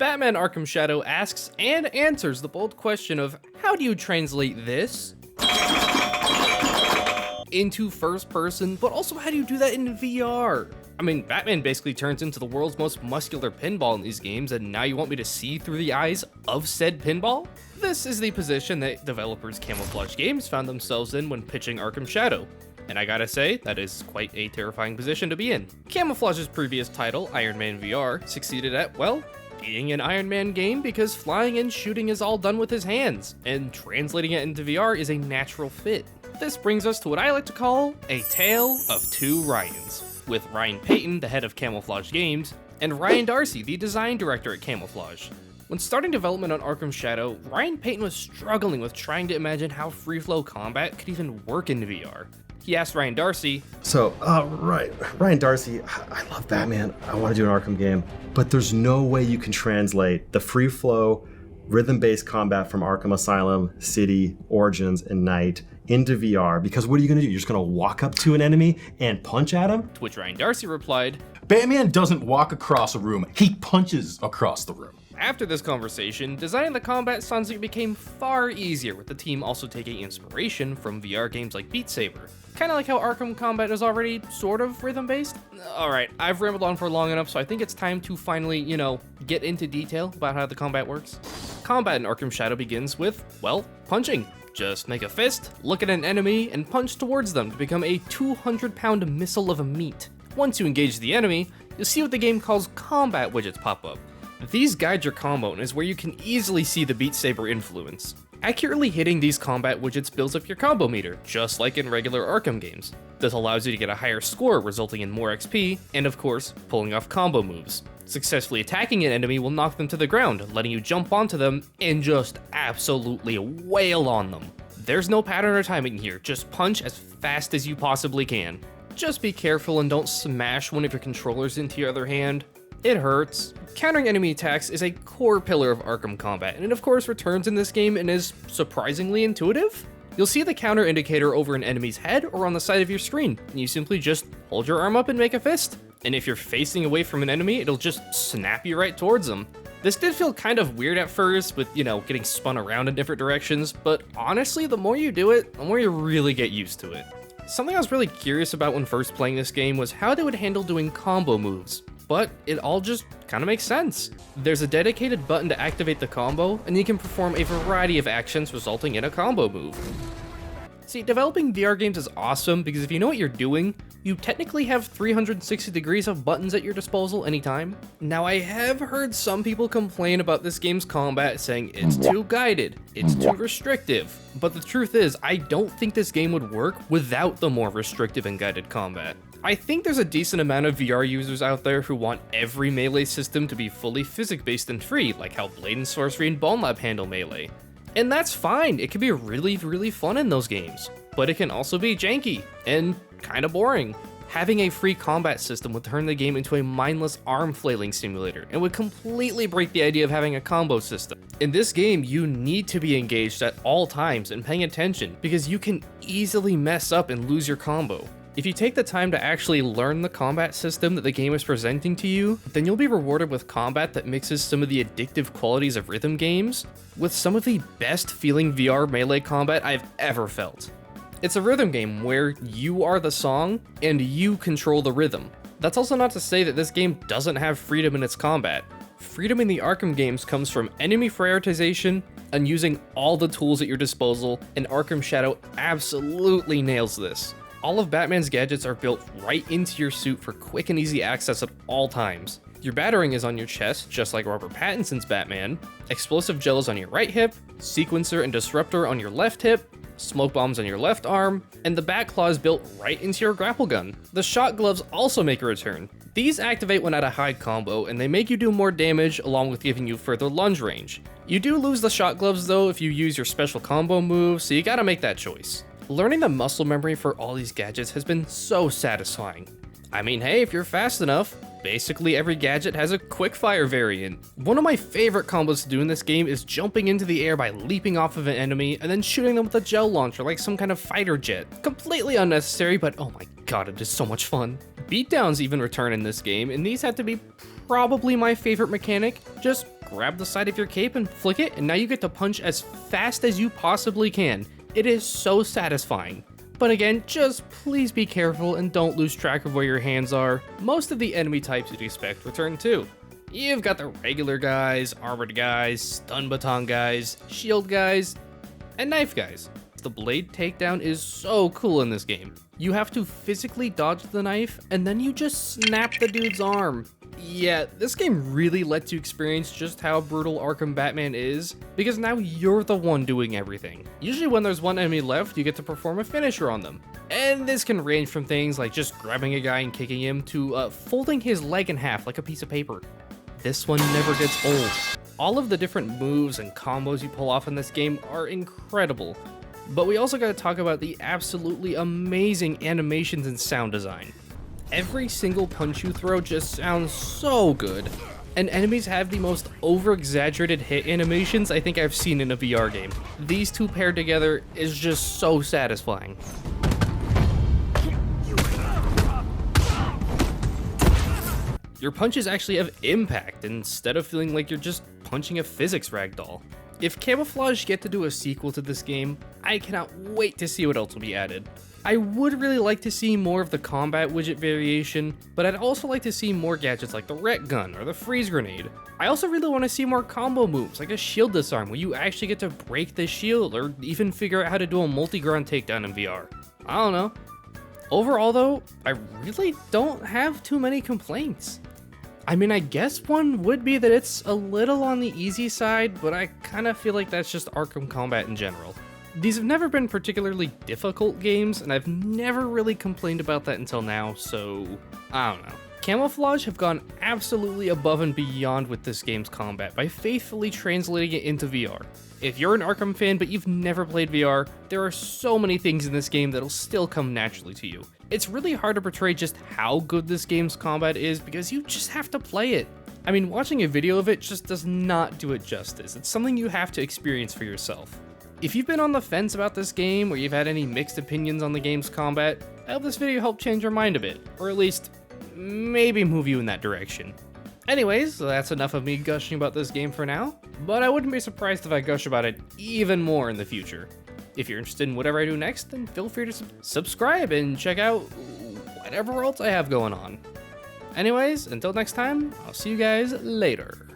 Batman Arkham Shadow asks and answers the bold question of how do you translate this into first person, but also how do you do that in VR? I mean, Batman basically turns into the world's most muscular pinball in these games, and now you want me to see through the eyes of said pinball? This is the position that developers Camouflage Games found themselves in when pitching Arkham Shadow. And I gotta say, that is quite a terrifying position to be in. Camouflage's previous title, Iron Man VR, succeeded at, well, being an Iron Man game because flying and shooting is all done with his hands, and translating it into VR is a natural fit. This brings us to what I like to call a tale of two Ryans, with Ryan Payton, the head of Camouflage Games, and Ryan Darcy, the design director at Camouflage. When starting development on Arkham Shadow, Ryan Payton was struggling with trying to imagine how free-flow combat could even work in VR. He asked Ryan Darcy, Ryan Darcy, I love Batman, I want to do an Arkham game, but there's no way you can translate the free flow, rhythm-based combat from Arkham Asylum, City, Origins, and Night into VR, because what are you going to do? You're just going to walk up to an enemy and punch at him? to which Ryan Darcy replied, Batman doesn't walk across a room, he punches across the room. After this conversation, designing the combat sounds like it became far easier, with the team also taking inspiration from VR games like Beat Saber. Kinda like how Arkham combat is already sort of rhythm-based. Alright, I've rambled on for long enough, so I think it's time to finally, get into detail about how the combat works. Combat in Arkham Shadow begins with, well, punching. Just make a fist, look at an enemy, and punch towards them to become a 200-pound missile of meat. Once you engage the enemy, you'll see what the game calls combat widgets pop up. These guide your combo and is where you can easily see the Beat Saber influence. Accurately hitting these combat widgets builds up your combo meter, just like in regular Arkham games. This allows you to get a higher score, resulting in more XP, and of course, pulling off combo moves. Successfully attacking an enemy will knock them to the ground, letting you jump onto them and just absolutely wail on them. There's no pattern or timing here, just punch as fast as you possibly can. Just be careful and don't smash one of your controllers into your other hand. It hurts. Countering enemy attacks is a core pillar of Arkham combat, and it of course returns in this game and is surprisingly intuitive. You'll see the counter indicator over an enemy's head or on the side of your screen, and you simply just hold your arm up and make a fist. And if you're facing away from an enemy, it'll just snap you right towards them. This did feel kind of weird at first with, getting spun around in different directions, but honestly, the more you do it, the more you really get used to it. Something I was really curious about when first playing this game was how they would handle doing combo moves. But it all just kind of makes sense. There's a dedicated button to activate the combo, and you can perform a variety of actions resulting in a combo move. See, developing VR games is awesome because if you know what you're doing, you technically have 360 degrees of buttons at your disposal anytime. Now, I have heard some people complain about this game's combat, saying it's too guided, it's too restrictive, but the truth is, I don't think this game would work without the more restrictive and guided combat. I think there's a decent amount of VR users out there who want every melee system to be fully physics-based and free, like how Blade and Sorcery and Bone Lab handle melee. And that's fine, it can be really, really fun in those games. But it can also be janky, and kinda boring. Having a free combat system would turn the game into a mindless arm flailing simulator, and would completely break the idea of having a combo system. In this game, you need to be engaged at all times and paying attention, because you can easily mess up and lose your combo. If you take the time to actually learn the combat system that the game is presenting to you, then you'll be rewarded with combat that mixes some of the addictive qualities of rhythm games with some of the best feeling VR melee combat I've ever felt. It's a rhythm game where you are the song and you control the rhythm. That's also not to say that this game doesn't have freedom in its combat. Freedom in the Arkham games comes from enemy prioritization and using all the tools at your disposal, and Arkham Shadow absolutely nails this. All of Batman's gadgets are built right into your suit for quick and easy access at all times. Your battering is on your chest, just like Robert Pattinson's Batman, explosive gel is on your right hip, sequencer and disruptor on your left hip, smoke bombs on your left arm, and the bat claw is built right into your grapple gun. The shot gloves also make a return. These activate when at a high combo, and they make you do more damage along with giving you further lunge range. You do lose the shot gloves though if you use your special combo move, so you gotta make that choice. Learning the muscle memory for all these gadgets has been so satisfying. I mean, hey, if you're fast enough, basically every gadget has a quick fire variant. One of my favorite combos to do in this game is jumping into the air by leaping off of an enemy and then shooting them with a gel launcher like some kind of fighter jet. Completely unnecessary, but oh my god, it is so much fun. Beatdowns even return in this game, and these have to be probably my favorite mechanic. Just grab the side of your cape and flick it, and now you get to punch as fast as you possibly can. It is so satisfying. But again, just please be careful and don't lose track of where your hands are. Most of the enemy types you'd expect return too. You've got the regular guys, armored guys, stun baton guys, shield guys, and knife guys. The blade takedown is so cool in this game. You have to physically dodge the knife, and then you just snap the dude's arm. Yeah, this game really lets you experience just how brutal Arkham Batman is, because now you're the one doing everything. Usually when there's one enemy left, you get to perform a finisher on them. And this can range from things like just grabbing a guy and kicking him to folding his leg in half like a piece of paper. This one never gets old. All of the different moves and combos you pull off in this game are incredible. But we also gotta talk about the absolutely amazing animations and sound design. Every single punch you throw just sounds so good, and enemies have the most over-exaggerated hit animations I think I've seen in a VR game. These two paired together is just so satisfying. Your punches actually have impact instead of feeling like you're just punching a physics ragdoll. If Camouflage get to do a sequel to this game, I cannot wait to see what else will be added. I would really like to see more of the combat widget variation, but I'd also like to see more gadgets like the Ret Gun or the Freeze Grenade. I also really want to see more combo moves like a shield disarm where you actually get to break the shield or even figure out how to do a multi-ground takedown in VR. I don't know. Overall though, I really don't have too many complaints. I mean, I guess one would be that it's a little on the easy side, but I kind of feel like that's just Arkham Combat in general. These have never been particularly difficult games, and I've never really complained about that until now, so I don't know. Camouflage have gone absolutely above and beyond with this game's combat by faithfully translating it into VR. If you're an Arkham fan but you've never played VR, there are so many things in this game that'll still come naturally to you. It's really hard to portray just how good this game's combat is because you just have to play it. I mean, watching a video of it just does not do it justice. It's something you have to experience for yourself. If you've been on the fence about this game or you've had any mixed opinions on the game's combat, I hope this video helped change your mind a bit, or at least maybe move you in that direction. Anyways, that's enough of me gushing about this game for now, but I wouldn't be surprised if I gush about it even more in the future. If you're interested in whatever I do next, then feel free to subscribe and check out whatever else I have going on. Anyways, until next time, I'll see you guys later.